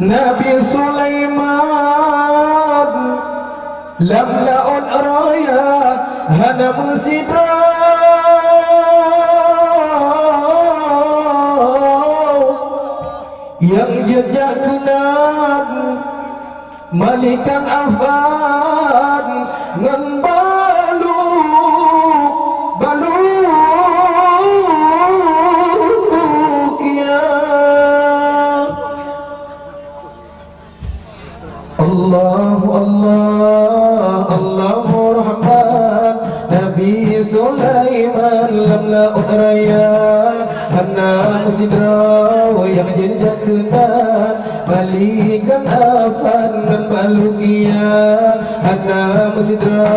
Nabi Sulaiman lam laun raya hana musida yang jejak kenal malikan afan ngan balu kia Allahu Allah Allahu Rahman Nabi Sulaiman lam la uraya hana musidra yang jenjak kenal balikan afan dan balukia hana musidra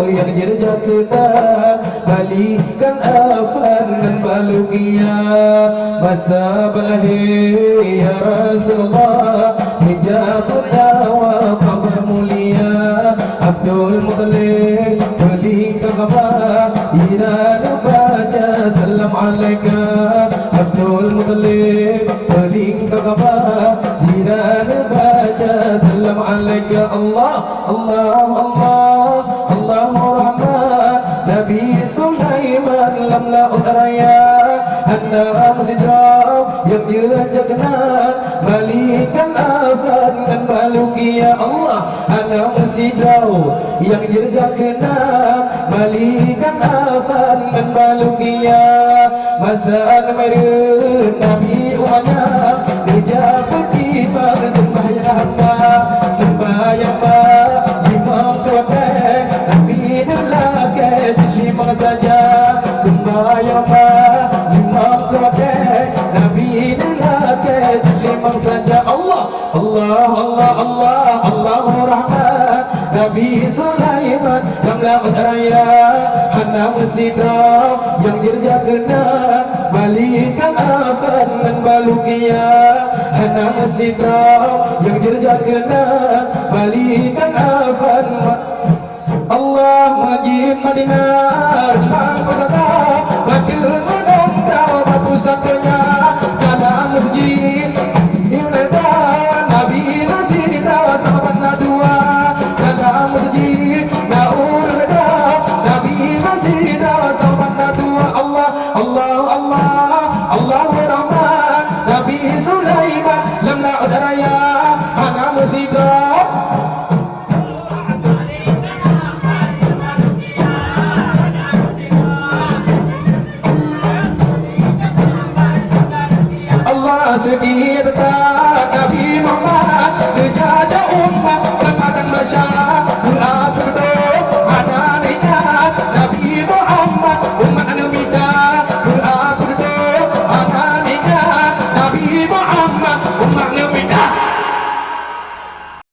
yang jenjak kenal balikan afan dan balukia masa bahir ya Rasulullah hijab dawa kabar mulia Abdul Muttalib beli kabar ira baca salam alaika Abdul Muttalib beli kabar ira baca salam alaika Allah Allah Allah Allahu Rahman Nabi Sulaiman lam la utraya hana musidra yang dia kenal balikan afan dan balukia Allah hana musidra yang dia kenal balikan afan dan balukia masa merun Nabi umanya dia pergi sembahyang hamba sembahyang imam kuat Nabi nolak lima saja sembahyang imam kuat Nabi nolak lima saja Allah Allah Allah Allah Allahu Rahman Nabi Sulaiman lamla utraya hana musida yang dirja kena balikan afan dan balukia hana musida yang dirja kena balikan afan Allah majid Madinah lang pasada batu gunung kau batu satunya dalam masjid Inada Nabi masih tawa sahabat dua dalam masjid Naur reda Nabi masih tawa sahabat dua Allah Allah Allah Allahu Rahman Nabi Sulaiman lam na'ud raya hana musibah sedih tetap Nabi Muhammad